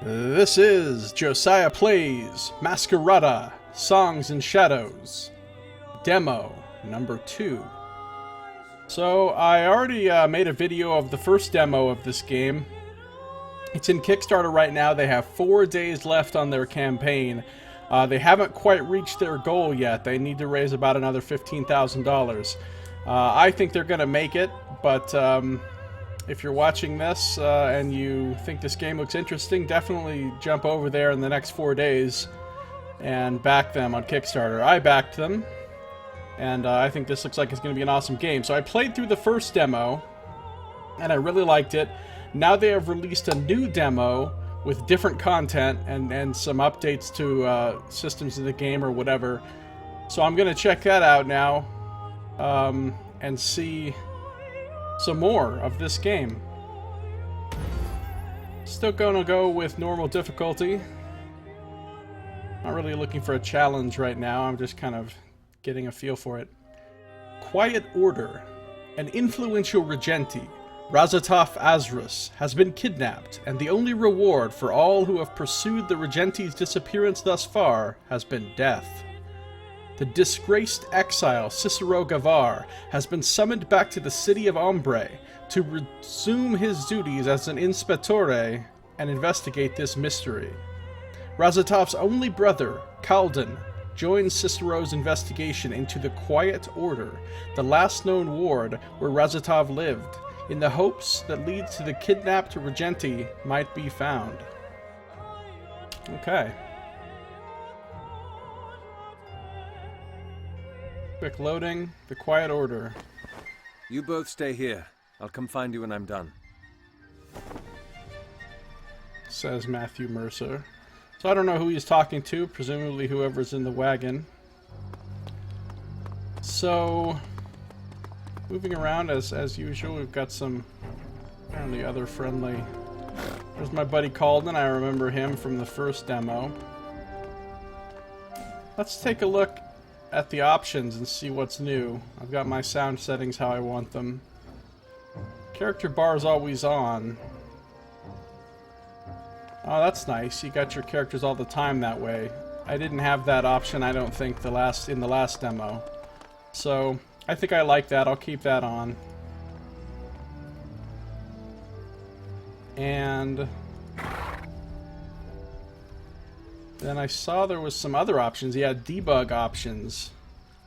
This is Josiah Plays Masquerada, Songs and Shadows, Demo number 2. So I already made a video of the first demo of this game. It's in Kickstarter right now. They have 4 days left on their campaign. They haven't quite reached their goal yet. They need to raise about another $15,000. I think they're going to make it, but if you're watching this and you think this game looks interesting, definitely jump over there in the next 4 days and back them on Kickstarter. I backed them, and I think this looks like it's going to be an awesome game. So I played through the first demo, and I really liked it. Now they have released a new demo with different content and some updates to systems in the game or whatever. So I'm going to check that out now and see some more of this game. Still gonna go with normal difficulty. Not really looking for a challenge right now. I'm just kind of getting a feel for it. Quiet Order. An influential regenti, Razatov Azrus, has been kidnapped, and the only reward for all who have pursued the regenti's disappearance thus far has been death. The disgraced exile Cicero Gavar has been summoned back to the city of Ombre to resume his duties as an inspectore and investigate this mystery. Razatov's only brother, Kalden, joins Cicero's investigation into the Quiet Order, the last known ward where Razatov lived, in the hopes that leads to the kidnapped regenti might be found. Okay. Quick loading. The Quiet Order. You both stay here. I'll come find you when I'm done. Says Matthew Mercer. So I don't know who he's talking to. Presumably whoever's in the wagon. So, moving around as usual, we've got some apparently other friendly. There's my buddy Kalden. I remember him from the first demo. Let's take a look at the options and see what's new. I've got my sound settings how I want them. Character bar is always on. Oh, that's nice. You got your characters all the time that way. I didn't have that option, I don't think, in the last demo. So, I think I like that. I'll keep that on. And then I saw there was some other options. Yeah, debug options.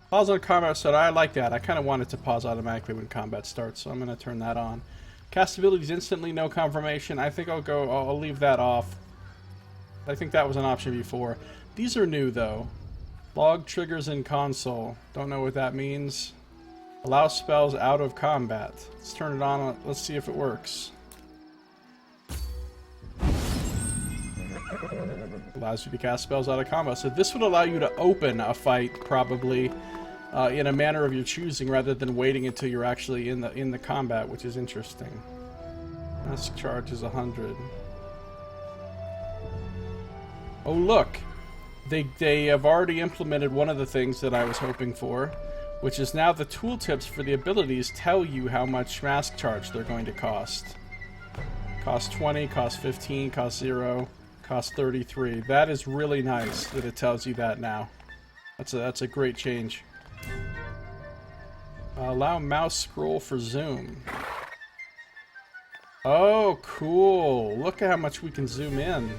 Pause on combat start. I like that. I kind of want it to pause automatically when combat starts, so I'm going to turn that on. Cast abilities instantly, no confirmation. I think I'll leave that off. I think that was an option before. These are new though. Log triggers in console. Don't know what that means. Allow spells out of combat. Let's turn it on. Let's see if it works. Allows you to cast spells out of combat. So this would allow you to open a fight, probably, in a manner of your choosing, rather than waiting until you're actually in the combat, which is interesting. Mask charge is 100. Oh look, they have already implemented one of the things that I was hoping for, which is now the tooltips for the abilities tell you how much mask charge they're going to cost. Cost 20, cost 15, cost 0. Cost 33. That is really nice that it tells you that now. That's a great change. Allow mouse scroll for zoom. Oh, cool. Look at how much we can zoom in.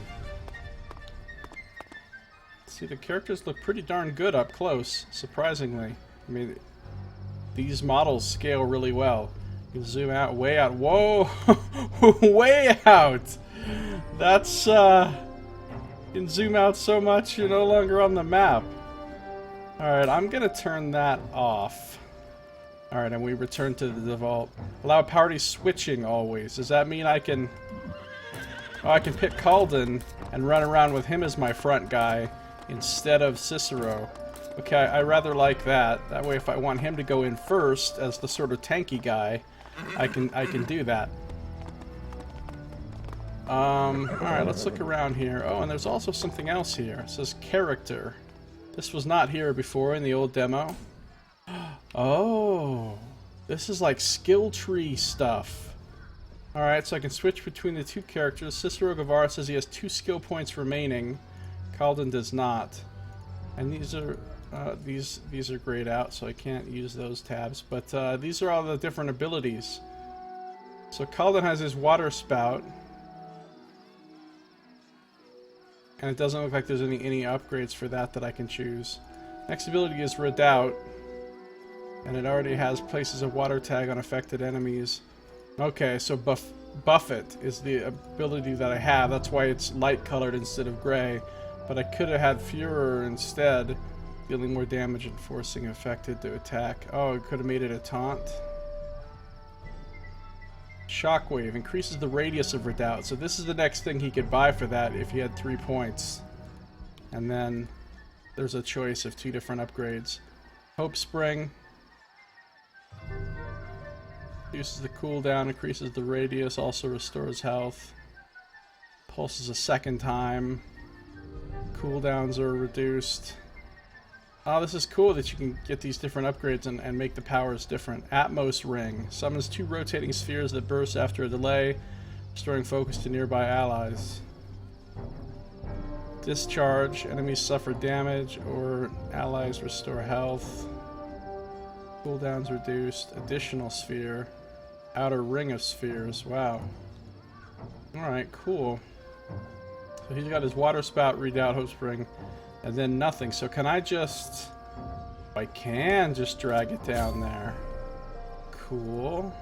See, the characters look pretty darn good up close, surprisingly. I mean, these models scale really well. You can zoom out, way out. Whoa! Way out! That's, you can zoom out so much you're no longer on the map. Alright, I'm gonna turn that off. Alright, and we return to the default. Allow party switching always. Does that mean I can... Oh, I can pick Kalden and run around with him as my front guy instead of Cicero. Okay, I rather like that. That way if I want him to go in first as the sort of tanky guy, I can do that. Alright, let's look around here. Oh, and there's also something else here. It says character. This was not here before in the old demo. Oh, this is like skill tree stuff. Alright, so I can switch between the two characters. Cicero Guevara says he has 2 skill points remaining. Calden does not. And these are grayed out, so I can't use those tabs. But these are all the different abilities. So Calden has his Waterspout. And it doesn't look like there's any upgrades for that I can choose. Next ability is Redoubt. And it already has places a water tag on affected enemies. Okay, so Buffet is the ability that I have. That's why it's light colored instead of gray. But I could have had Furor instead, dealing more damage and forcing affected to attack. Oh, it could have made it a taunt. Shockwave increases the radius of Redoubt. So this is the next thing he could buy for that if he had 3 points. And then there's a choice of 2 different upgrades. Hope Spring. Reduces the cooldown, increases the radius, also restores health. Pulses a second time. Cooldowns are reduced. Oh, this is cool that you can get these different upgrades and make the powers different. Atmos Ring. Summons 2 rotating spheres that burst after a delay, restoring focus to nearby allies. Discharge. Enemies suffer damage or allies restore health. Cooldowns reduced. Additional sphere. Outer ring of spheres. Wow. Alright, cool. So he's got his Waterspout, Redoubt, Hope Spring, and then nothing. So can I just... I can just drag it down there. Cool.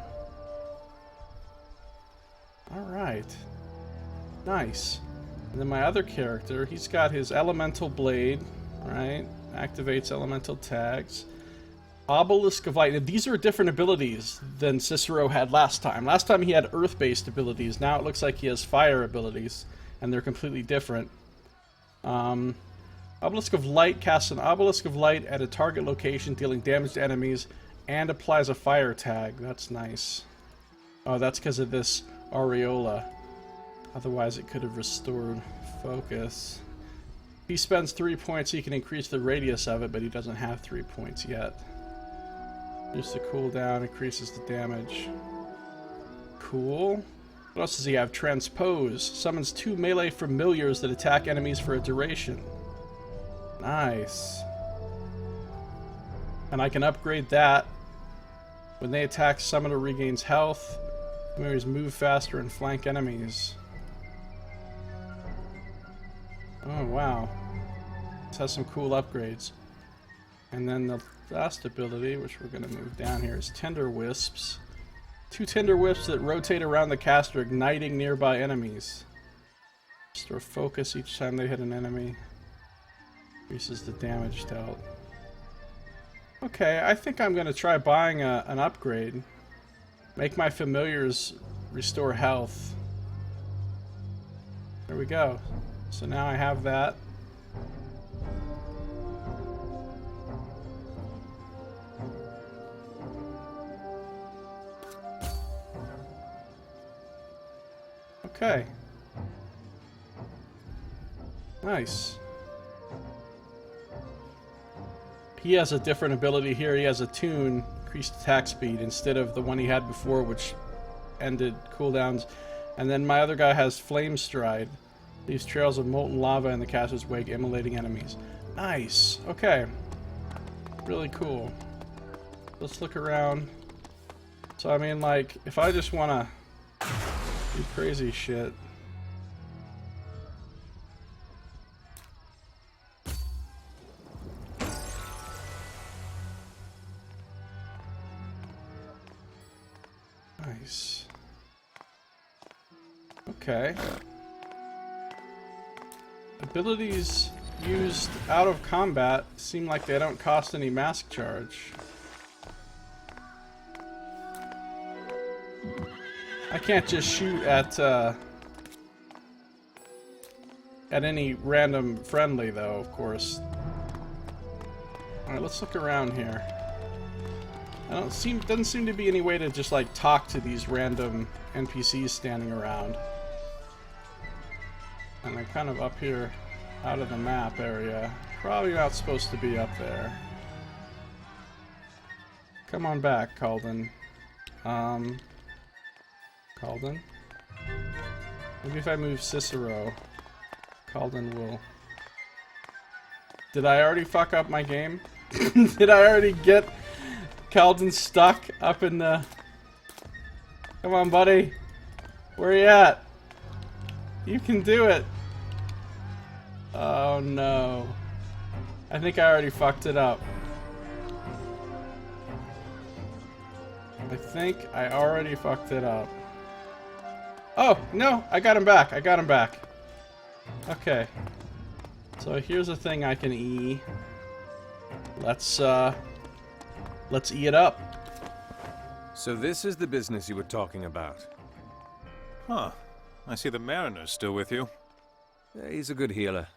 Alright. Nice. And then my other character, he's got his Elemental Blade, right? Activates elemental tags. Obelisk of Light. Now, these are different abilities than Cicero had last time. Last time he had earth-based abilities. Now it looks like he has fire abilities, and they're completely different. Obelisk of Light casts an Obelisk of Light at a target location, dealing damage to enemies, and applies a fire tag. That's nice. Oh, that's because of this Aureola. Otherwise it could have restored focus. He spends 3 points, he can increase the radius of it, but he doesn't have 3 points yet. Just the cooldown, increases the damage. Cool. What else does he have? Transpose. Summons 2 melee familiars that attack enemies for a duration. Nice. And I can upgrade that. When they attack, summoner regains health. Familiars move faster and flank enemies. Oh, wow. This has some cool upgrades. And then the last ability, which we're going to move down here, is Tender Wisps. 2 Tender Wisps that rotate around the caster, igniting nearby enemies. Restore focus each time they hit an enemy. Increases the damage dealt. Okay, I think I'm going to try buying an upgrade. Make my familiars restore health. There we go. So now I have that. Okay. Nice. He has a different ability here. He has a tune, increased attack speed, instead of the one he had before, which ended cooldowns. And then my other guy has Flame Stride. Leaves trails of molten lava in the caster's wake, immolating enemies. Nice. Okay. Really cool. Let's look around. So, I mean, like, if I just want to do crazy shit. Nice. Okay. Abilities used out of combat seem like they don't cost any mask charge. I can't just shoot at any random friendly, though, of course. Alright, let's look around here. Doesn't seem to be any way to just, like, talk to these random NPCs standing around. And they're kind of up here out of the map area. Probably not supposed to be up there. Come on back, Calden. Calden. Maybe if I move Cicero, Calden will... Did I already fuck up my game? Did I already get Calden stuck up in the... Come on, buddy. Where you at? You can do it. Oh, no. I think I already fucked it up. I think I already fucked it up. Oh, no, I got him back. I got him back. Okay. So here's a thing I can E. Let's E it up. So this is the business you were talking about. Huh. I see the mariner's still with you. Yeah, he's a good healer.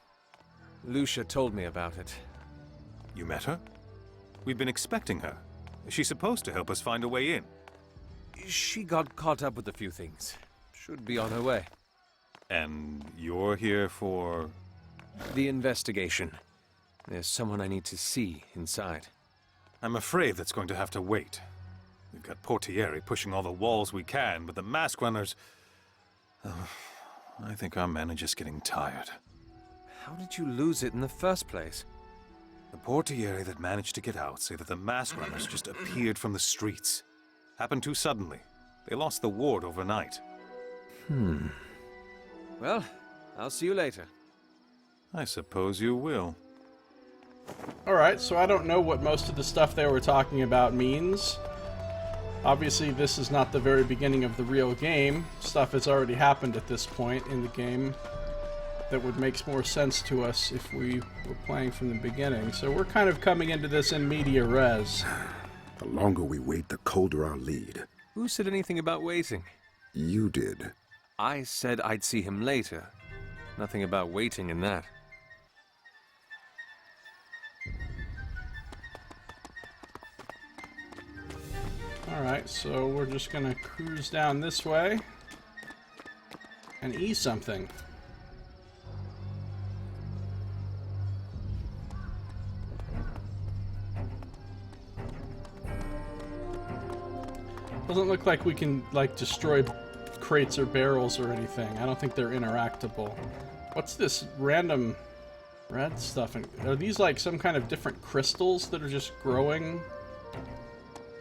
Lucia told me about it. You met her? We've been expecting her. She's supposed to help us find a way in. She got caught up with a few things. Should be on her way. And you're here for... The investigation. There's someone I need to see inside. I'm afraid that's going to have to wait. We've got Portieri pushing all the walls we can, but the mask runners... I think our men are just getting tired. How did you lose it in the first place? The Portieri that managed to get out say that the mask runners just appeared from the streets. Happened too suddenly. They lost the ward overnight. Well, I'll see you later. I suppose you will. Alright, so I don't know what most of the stuff they were talking about means. Obviously, this is not the very beginning of the real game. Stuff has already happened at this point in the game that would make more sense to us if we were playing from the beginning. So we're kind of coming into this in media res. The longer we wait, the colder our lead. Who said anything about waiting? You did. I said I'd see him later. Nothing about waiting in that. Alright, so we're just gonna cruise down this way and E something. Doesn't look like we can, like, destroy crates or barrels or anything. I don't think they're interactable. What's this random red stuff? Are these, like, some kind of different crystals that are just growing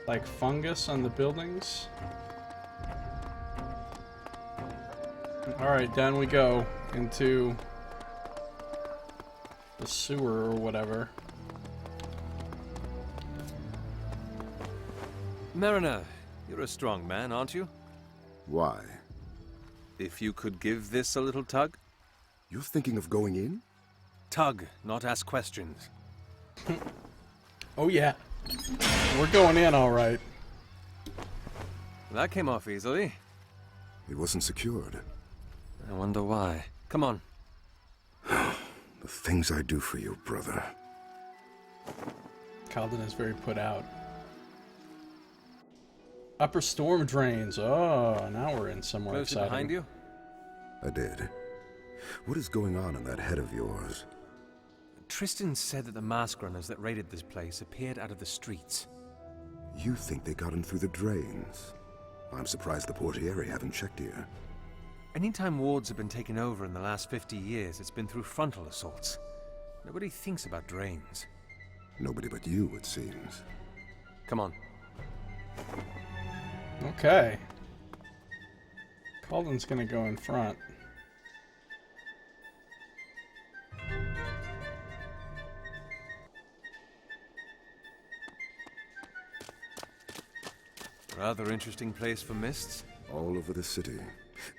like fungus on the buildings? Alright, down we go into the sewer or whatever. Mariner, you're a strong man, aren't you? Why? If you could give this a little tug? You're thinking of going in? Tug, not ask questions. Oh yeah. We're going in alright. That came off easily. It wasn't secured. I wonder why. Come on. The things I do for you, brother. Calden is very put out. Upper storm drains. Oh, now we're in somewhere Close exciting. behind you? I did. What is going on in that head of yours? Tristan said that the mask runners that raided this place appeared out of the streets. You think they got in through the drains? I'm surprised the Portieri haven't checked here. Anytime wards have been taken over in the last 50 years, it's been through frontal assaults. Nobody thinks about drains. Nobody but you, it seems. Come on. Okay. Calden's gonna go in front. Rather interesting place for mists. All over the city.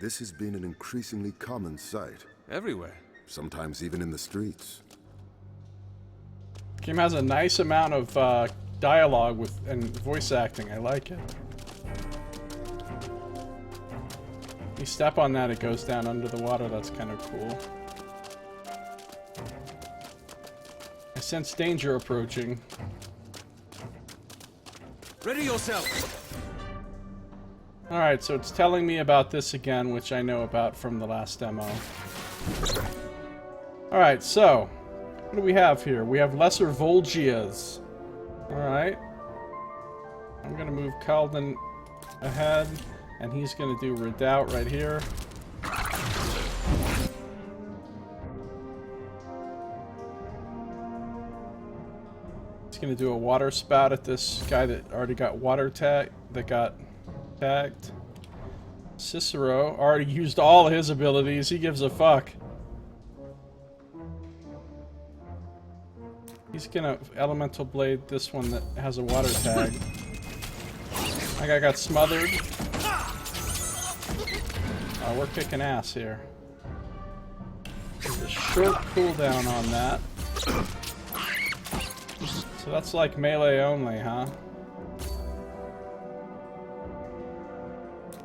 This has been an increasingly common sight. Everywhere. Sometimes even in the streets. Game has a nice amount of dialogue and voice acting. I like it. You step on that, it goes down under the water. That's kind of cool. I sense danger approaching. Ready yourself! Alright, so it's telling me about this again, which I know about from the last demo. Alright, so what do we have here? We have lesser Volgias. Alright. I'm gonna move Calden ahead. And he's going to do Redoubt right here. He's going to do a Waterspout at this guy that already got tagged. Cicero already used all his abilities. He gives a fuck. He's going to Elemental Blade this one that has a water tag. My guy got smothered. Oh, we're kicking ass here. There's a short cooldown on that. So that's like melee only, huh?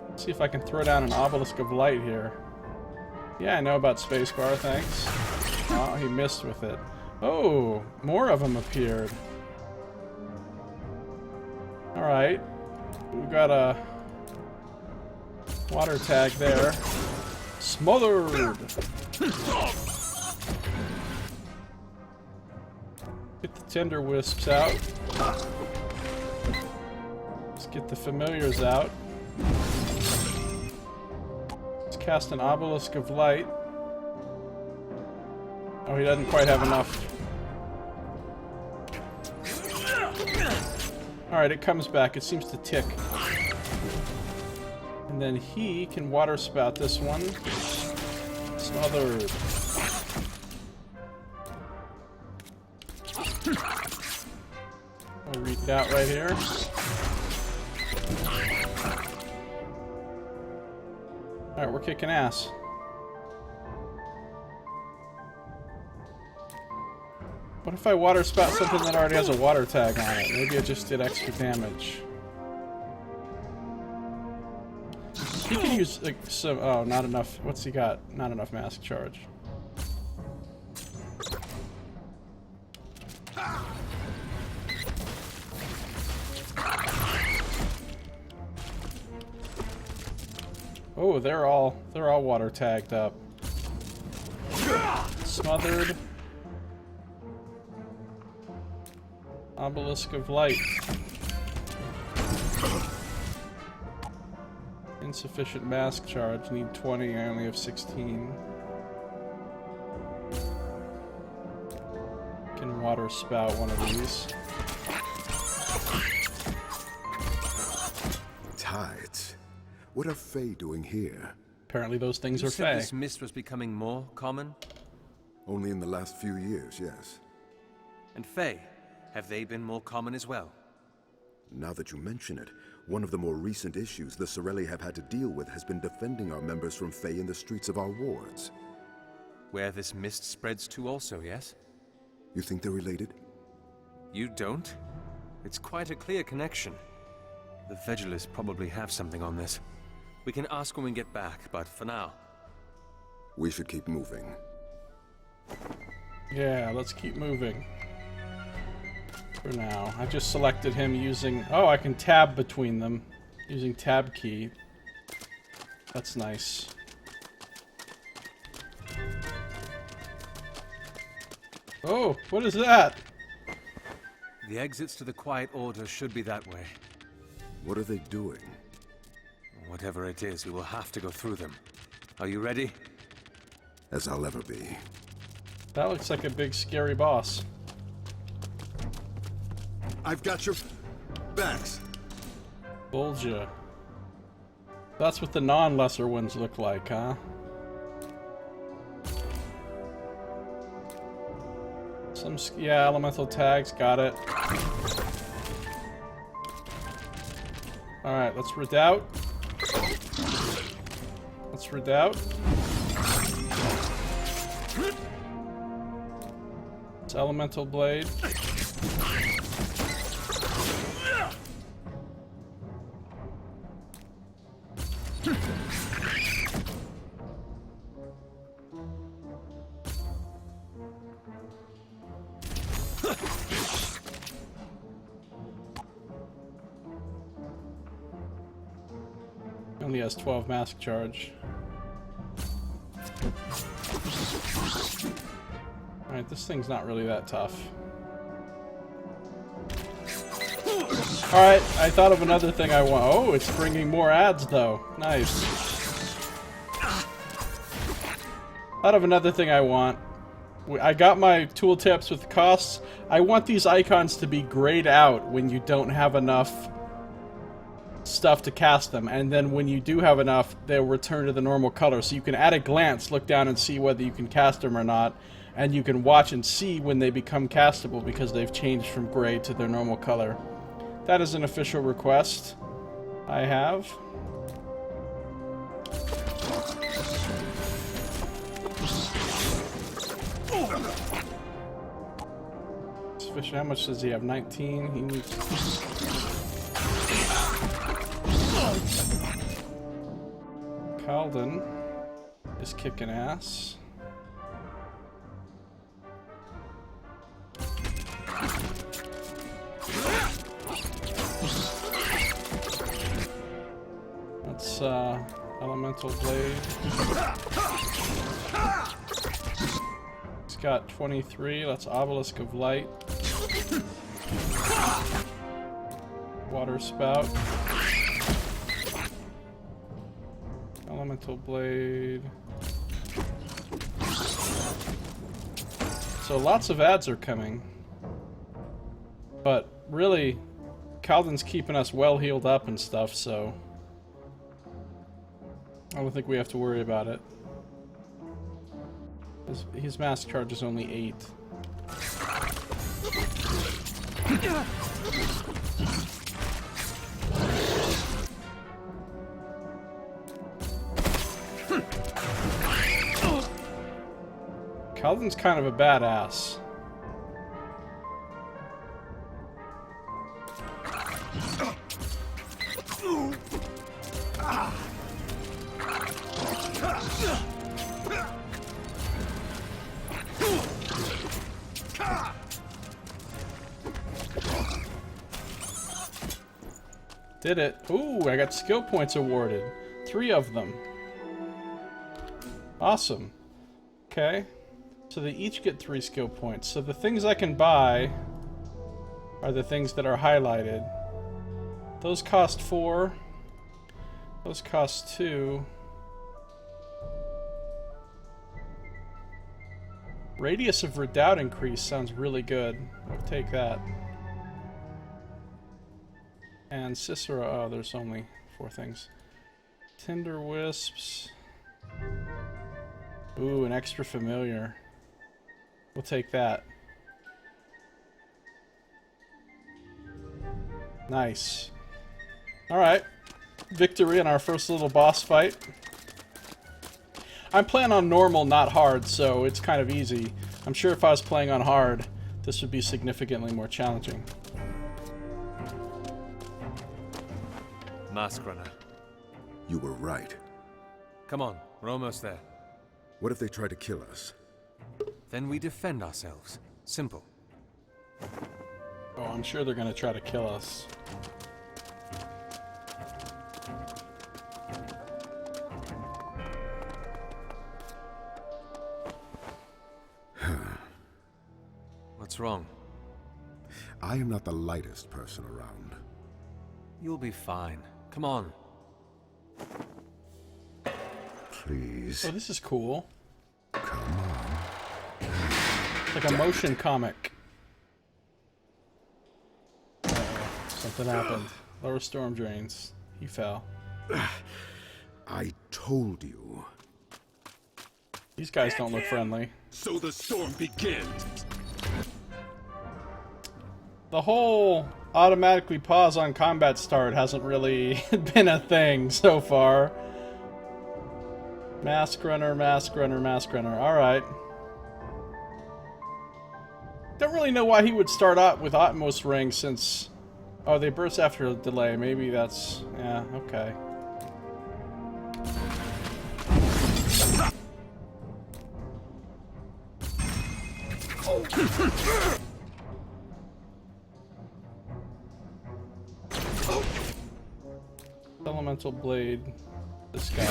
Let's see if I can throw down an Obelisk of Light here. Yeah, I know about spacebar, thanks. Oh, he missed with it. Oh, more of them appeared. Alright. We've got a water tag there. Smothered! Get the Tender Wisps out. Let's get the Familiars out. Let's cast an Obelisk of Light. Oh, he doesn't quite have enough. Alright, it comes back. It seems to tick. And then he can Waterspout this one. Smothered. I'll read it out right here. Alright, we're kicking ass. What if I Waterspout something that already has a water tag on it? Maybe it just did extra damage. He could use like some. Oh, not enough. What's he got? Not enough mask charge. Oh, they're all water tagged up. Smothered. Obelisk of Light. Insufficient mask charge. Need 20. I only have 16. Can Waterspout one of these. Tides. What are Fae doing here? Apparently those things You are said Fae. this mist was becoming more common? Only in the last few years, yes. And Fae, have they been more common as well? Now that you mention it, one of the more recent issues the Sorelli have had to deal with has been defending our members from Fae in the streets of our wards. Where this mist spreads to also, yes? You think they're related? You don't? It's quite a clear connection. The Vigilists probably have something on this. We can ask when we get back, but for now... We should keep moving. Yeah, let's keep moving. For now. I just selected him using... Oh, I can tab between them. Using tab key. That's nice. Oh, what is that? The exits to the Quiet Order should be that way. What are they doing? Whatever it is, we will have to go through them. Are you ready? As I'll ever be. That looks like a big scary boss. I've got your backs. Bulja. That's what the non-lesser ones look like, huh? Yeah, elemental tags, got it. Alright, let's Redoubt. Let's Redoubt. It's Elemental Blade. Only has 12 mask charge. Alright, this thing's not really that tough. Alright, I thought of another thing I want. Oh, it's bringing more ads, though. Nice. Thought of another thing I want. I got my tooltips with the costs. I want these icons to be grayed out when you don't have enough stuff to cast them, and then when you do have enough, they'll return to the normal color. So you can at a glance look down and see whether you can cast them or not, and you can watch and see when they become castable because they've changed from gray to their normal color. That is an official request I have. How much does he have? 19. He needs... Calden is kicking ass. That's Elemental Blade. He's got 23. That's Obelisk of Light. Waterspout. Elemental Blade. So lots of ads are coming. But really, Calden's keeping us well healed up and stuff, so I don't think we have to worry about it. His mass charge is only 8. Calden's kind of a badass. Did it. Ooh, I got skill points awarded. 3 of them. Awesome. Okay. So they each get 3 skill points. So the things I can buy are the things that are highlighted. Those cost 4. Those cost 2. Radius of Redoubt increase sounds really good. I'll take that. And Cicero, oh, there's only 4 things. Tinder Wisps. Ooh, an extra familiar. We'll take that. Nice. Alright. Victory in our first little boss fight. I'm playing on normal, not hard, so it's kind of easy. I'm sure if I was playing on hard, this would be significantly more challenging. Masquerada. You were right. Come on, we're almost there. What if they try to kill us? Then we defend ourselves. Simple. Oh, I'm sure they're gonna try to kill us. What's wrong? I am not the lightest person around. You'll be fine. Come on. Please. Oh, this is cool. Come on. It's like a motion comic. Something happened. Lower storm drains. He fell. I told you. These guys don't look friendly. So the storm begins. The whole automatically pause on combat start hasn't really been a thing so far. Mask runner, mask runner, mask runner. Alright. Don't really know why he would start out with Utmost Ring since... Oh, they burst after a delay. Maybe that's... Yeah, okay. Elemental Blade. This guy.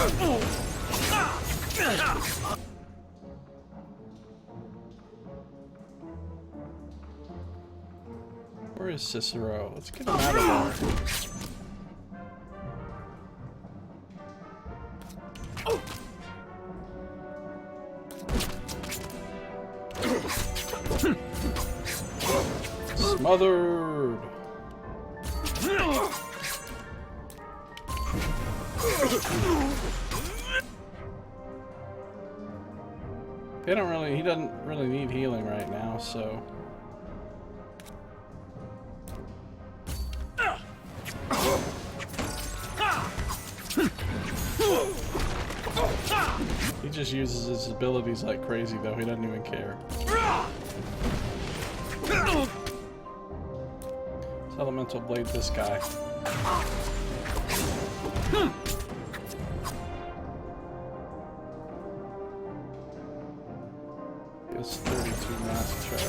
Where is Cicero? Let's get him out of there. Smothered. They don't really, he doesn't really need healing right now, so. He just uses his abilities like crazy though, he doesn't even care. Let's elemental blade this guy. It's 32 mass charge.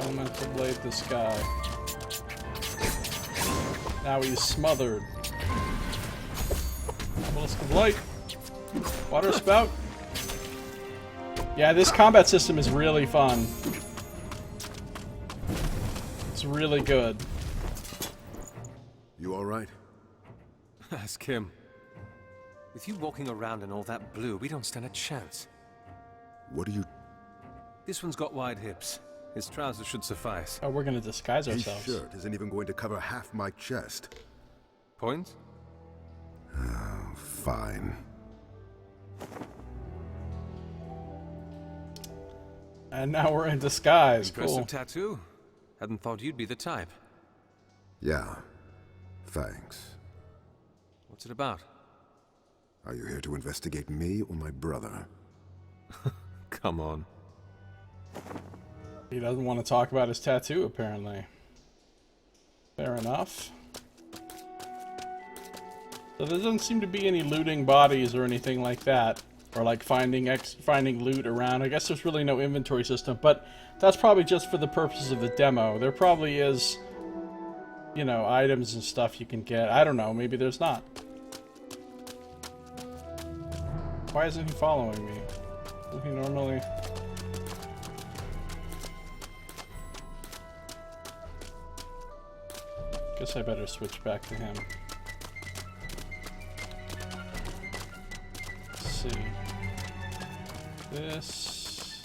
Elemental blade this guy. Now he's smothered. Obelisk of light. Waterspout. Yeah, this combat system is really fun. It's really good. You all right? Ask him. With you walking around in all that blue, we don't stand a chance. What are you... This one's got wide hips. His trousers should suffice. Oh, we're gonna disguise His ourselves. shirt isn't even going to cover half my chest. Point? Oh, fine. And now we're in disguise. Impressive Cool. tattoo. Hadn't thought you'd be the type. Yeah. Thanks. What's it about? Are you here to investigate me or my brother? Come on. He doesn't want to talk about his tattoo, apparently. Fair enough. So there doesn't seem to be any looting bodies or anything like that. Or like finding loot around. I guess there's really no inventory system, but that's probably just for the purposes of the demo. There probably is, you know, items and stuff you can get. I don't know, maybe there's not. Why isn't he following me? Doesn't he normally... Guess I better switch back to him. Let's see. This...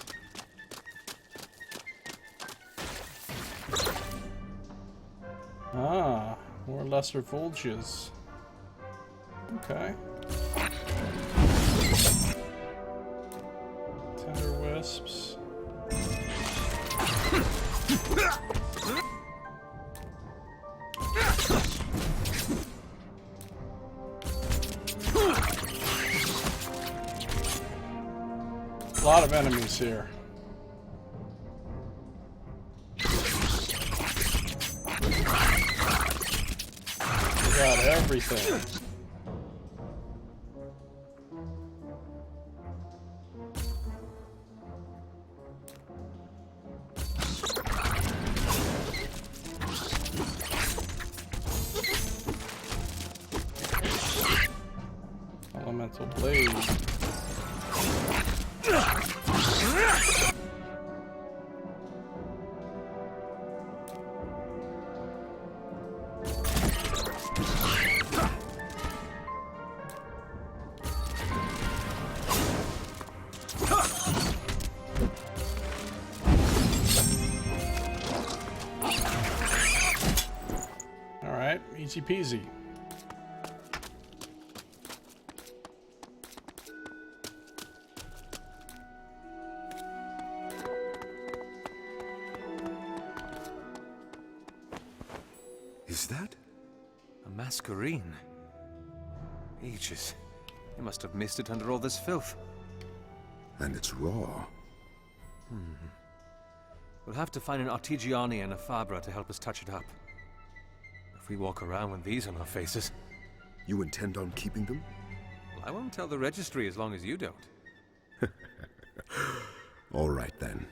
Ah, more lesser vulges. Okay. Tender wisps. A lot of enemies here. We got everything. Elemental blade. Alright, easy peasy. Is that? A masquerade. Ages. You must have missed it under all this filth. And it's raw. We'll have to find an Artigiani and a Fabra to help us touch it up. If we walk around with these on our faces... You intend on keeping them? Well, I won't tell the registry as long as you don't. All right, then.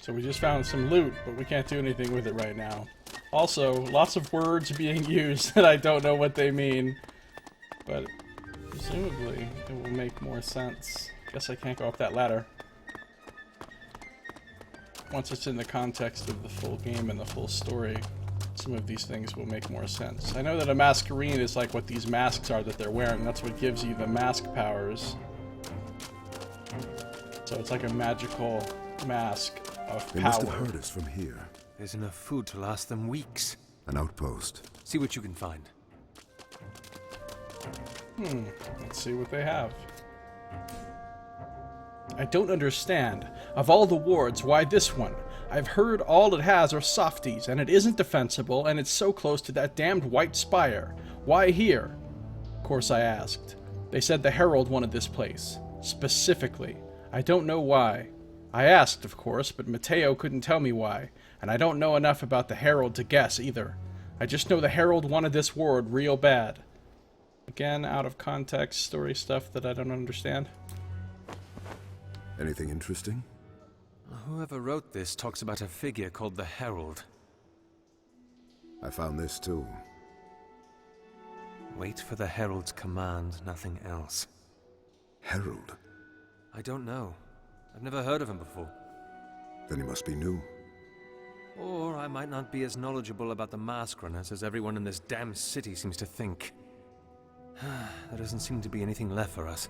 So we just found some loot, but we can't do anything with it right now. Also, lots of words being used that I don't know what they mean. But presumably, it will make more sense. Guess I can't go up that ladder. Once it's in the context of the full game and the full story, some of these things will make more sense. I know that a masquerade is like what these masks are that they're wearing. That's what gives you the mask powers. So it's like a magical mask of They power. must have heard us from here. There's enough food to last them weeks. An outpost. See what you can find. Let's see what they have. I don't understand. Of all the wards, why this one? I've heard all it has are softies, and it isn't defensible, and it's so close to that damned white spire. Why here? Of course I asked. They said the Herald wanted this place. Specifically. I don't know why. I asked, of course, but Mateo couldn't tell me why, and I don't know enough about the Herald to guess either. I just know the Herald wanted this ward real bad. Again, out of context, story stuff that I don't understand. Anything interesting? Whoever wrote this talks about a figure called the Herald. I found this too. Wait for the Herald's command, nothing else. Herald? I don't know. I've never heard of him before. Then he must be new. Or I might not be as knowledgeable about the mask runners as everyone in this damn city seems to think. There doesn't seem to be anything left for us.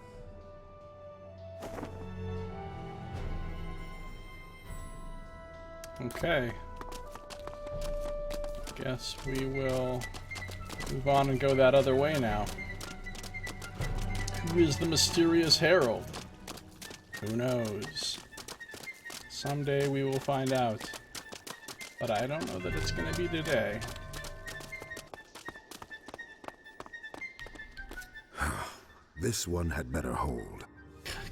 Okay. Guess we will move on and go that other way now. Who is the mysterious Herald? Who knows? Someday we will find out. But I don't know that it's going to be today. This one had better hold.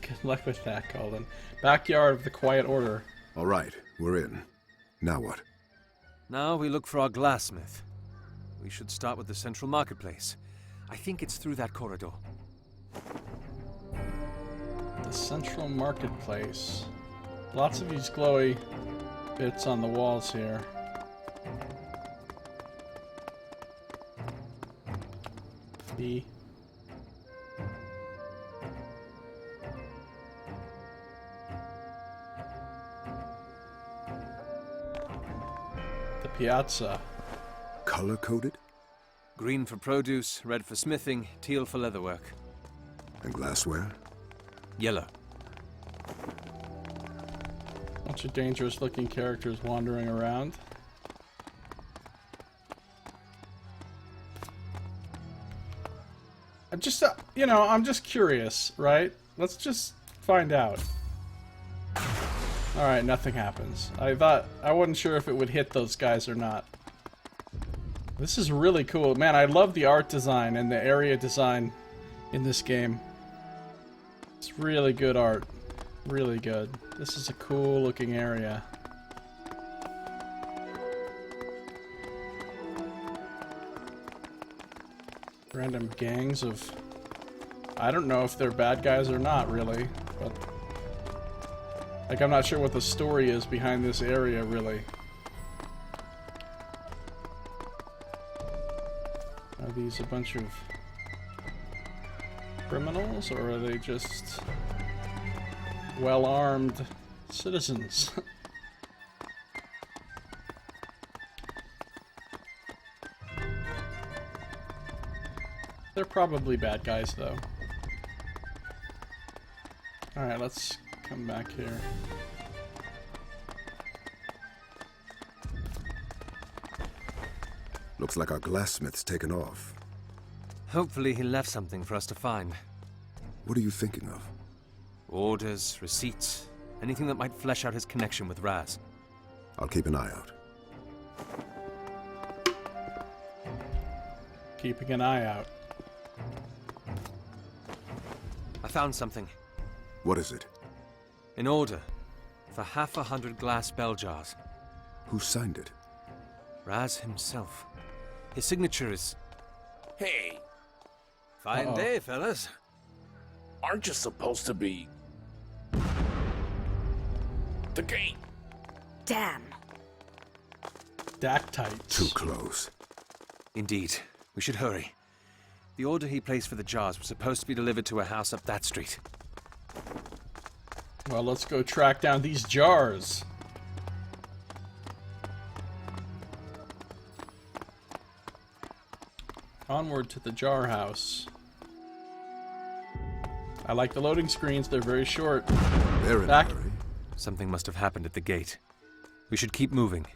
Good luck with that, Colin. Backyard of the Quiet Order. All right, we're in. Now what? Now we look for our glassmith. We should start with the central marketplace. I think it's through that corridor. The central marketplace. Lots of these glowy bits on the walls here. B. The piazza. Color-coded? Green for produce, red for smithing, teal for leatherwork. And glassware? Yellow. Bunch of dangerous looking characters wandering around. I'm just, I'm just curious, right? Let's just find out. Alright, nothing happens. I wasn't sure if it would hit those guys or not. This is really cool. Man, I love the art design and the area design in this game. It's really good art. Really good. This is a cool looking area. Random gangs of... I don't know if they're bad guys or not, really. But... like, I'm not sure what the story is behind this area, really. Are these a bunch of criminals, or are they just well-armed citizens? They're probably bad guys, though. Alright, let's come back here. Looks like our glassmith's taken off. Hopefully he left something for us to find. What are you thinking of? Orders, receipts, anything that might flesh out his connection with Raz. I'll keep an eye out. Keeping an eye out. I found something. What is it? An order for 100 glass bell jars. Who signed it? Raz himself. His signature is... Hey, Fine Uh-oh. day, fellas. aren't you supposed to be... the gate? Damn. Dactytes. Too close. Indeed. We should hurry. The order he placed for the jars was supposed to be delivered to a house up that street. Well, let's go track down these jars. Onward to the jar house. I like the loading screens, they're very short. They're in a Back. hurry. Something must have happened at the gate. We should keep moving.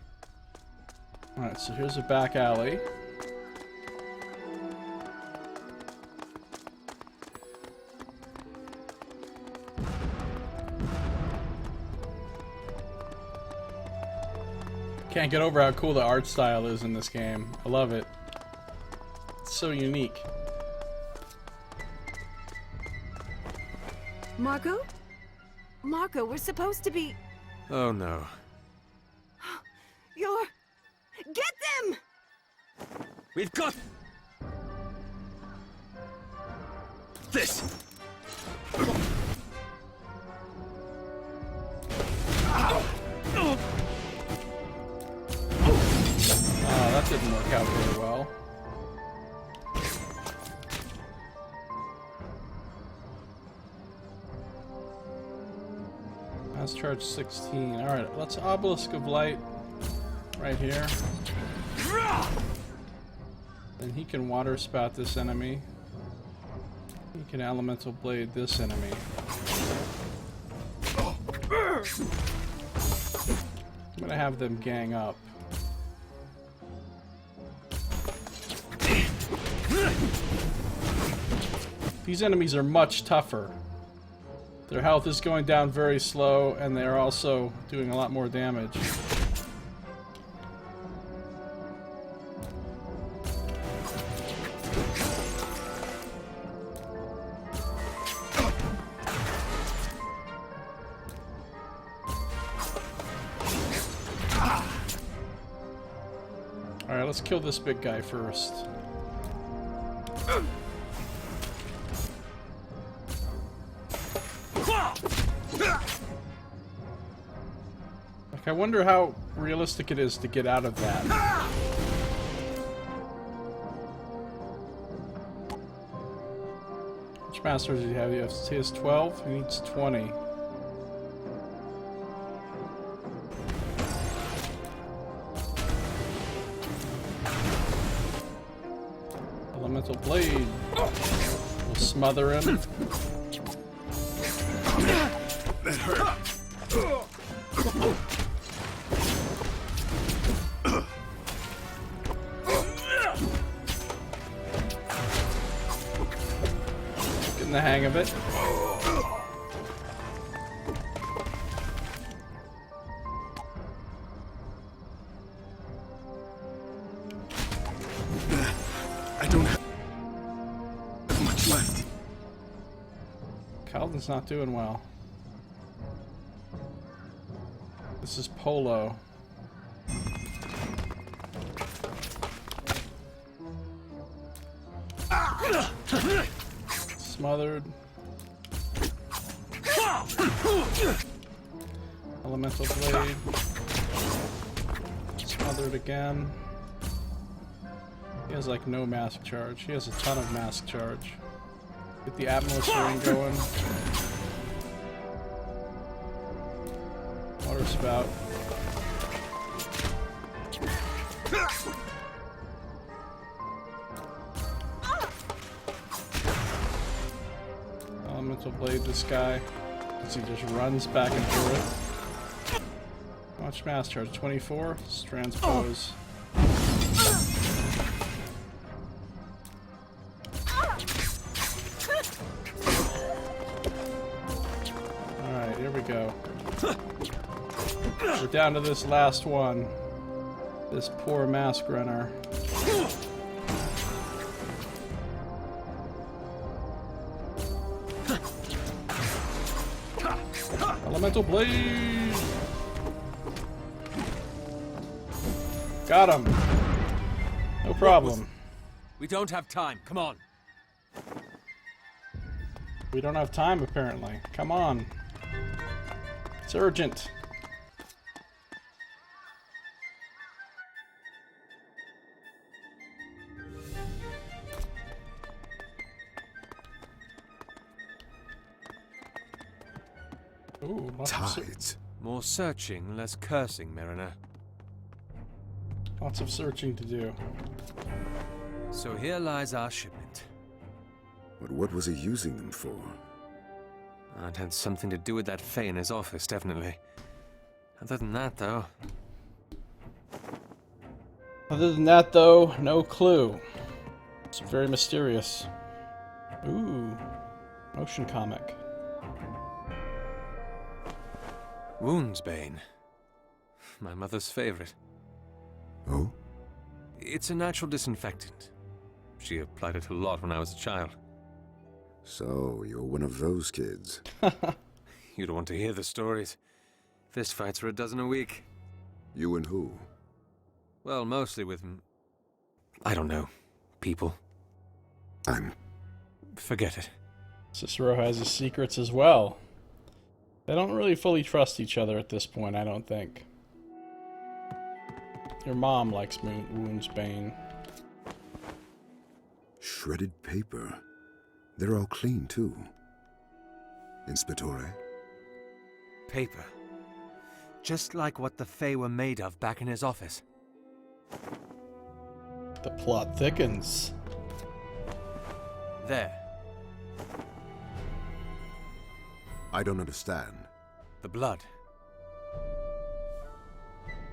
Alright, so here's a back alley. Can't get over how cool the art style is in this game. I love it. It's so unique. Marco? Marco, we're supposed to be... Oh no. You're... Get them! We've got... this! Oh, that didn't work out very well. Mass charge 16. Alright, let's obelisk of light right here. Then he can water spout this enemy. He can elemental blade this enemy. I'm gonna have them gang up. These enemies are much tougher. Their health is going down very slow, and they're also doing a lot more damage. Alright, let's kill this big guy first. Like, I wonder how realistic it is to get out of that. Which masters does he have? He has 12? He needs 20. Elemental blade. We'll smother him. That hurt. Getting the hang of it. I don't have much left. Calden's not doing well. This is Polo. Smothered. Elemental blade. Smothered again. He has like no mask charge. He has a ton of mask charge. Get the Atmos ring going. Waterspout. Elemental blade this guy. As he just runs back and forth. How much mass charge? 24? Let's transpose. Alright, here we go. We're down to this last one. This poor mask runner. Elemental blade! Got him. No problem. We don't have time. Come on. We don't have time, apparently. Come on. It's urgent. Ooh, Tides. More searching, less cursing, Mariner. Lots of searching to do. So here lies our shipment. But what was he using them for? It had something to do with that Fae in his office, definitely. Other than that, though... No clue. It's very mysterious. Ooh. Motion comic. Woundsbane. My mother's favorite. Oh? It's a natural disinfectant. She applied it a lot when I was a child. So, you're one of those kids. You don't want to hear the stories. Fistfights are a dozen a week. You and who? Well, mostly with... I don't know. People. Forget it. Cicero has his secrets as well. They don't really fully trust each other at this point, I don't think. Your mom likes Woundsbane. Shredded paper. They're all clean, too. Inspectore? Paper. Just like what the Fae were made of back in his office. The plot thickens. There. I don't understand. The blood.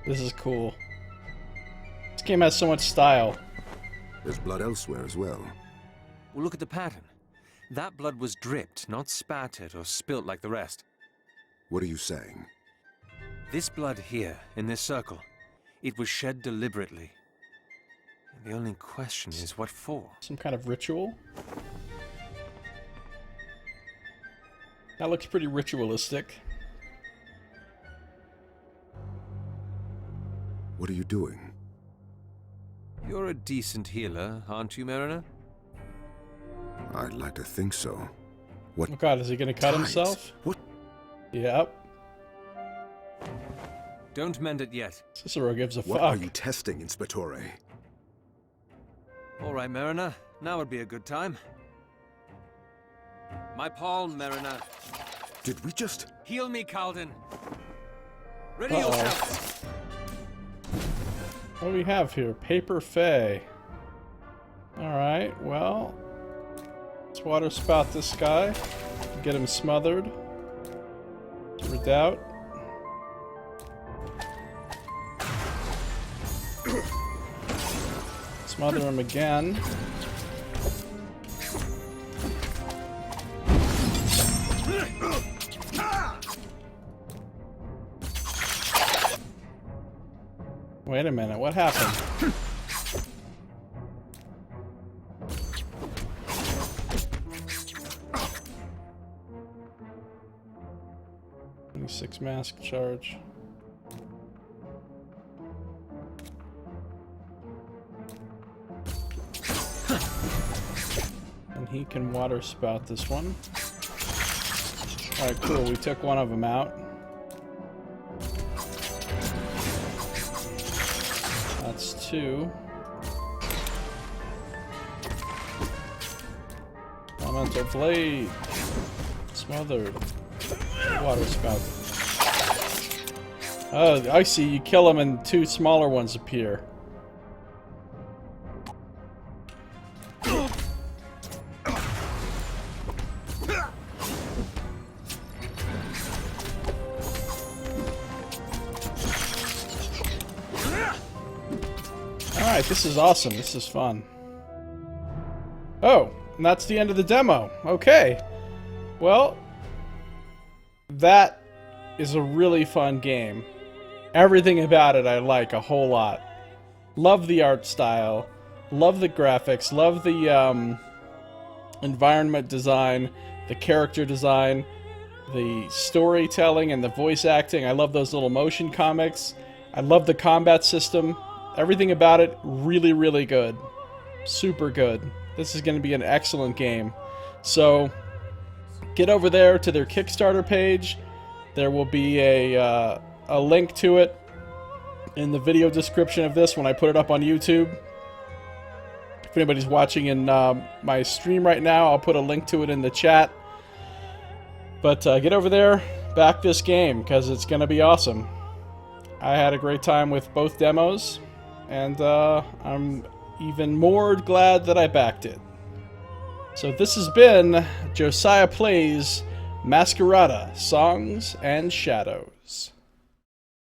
This is cool. This game has so much style. There's blood elsewhere as well. Well, look at the pattern. That blood was dripped, not spattered or spilt like the rest. What are you saying? This blood here, in this circle, it was shed deliberately. And the only question is, what for? Some kind of ritual? That looks pretty ritualistic. What are you doing? You're a decent healer, aren't you, Mariner? I'd like to think so. What? Oh god, is he gonna cut Tides? himself? What? Yep. Don't mend it yet. Cicero gives a What fuck. are you testing, Inspectore? All right, Mariner. Now would be a good time. My palm, Mariner. Did we just... Heal me, Calden. Ready Uh-oh. yourself. What do we have here? Paper Fae. Alright, well... let's waterspout this guy. Get him smothered. Redoubt. Smother him again. Wait a minute, what happened? 26 mask charge. And he can water spout this one. Alright, cool, we took one of them out. That's two. Elemental blade. Smothered. Water spout. Oh, I see. You kill them and two smaller ones appear. Alright, this is awesome. This is fun. Oh, and that's the end of the demo. Okay. Well, that is a really fun game. Everything about it I like a whole lot. Love the art style. Love the graphics. Love the environment design. The character design. The storytelling and the voice acting. I love those little motion comics. I love the combat system. Everything about it, really, really good. Super good. This is going to be an excellent game. So, get over there to their Kickstarter page. There will be a link to it in the video description of this when I put it up on YouTube. If anybody's watching in my stream right now, I'll put a link to it in the chat. But get over there, back this game because it's going to be awesome. I had a great time with both demos, and I'm even more glad that I backed it. So this has been Josiah Plays Masquerada, Songs and Shadows.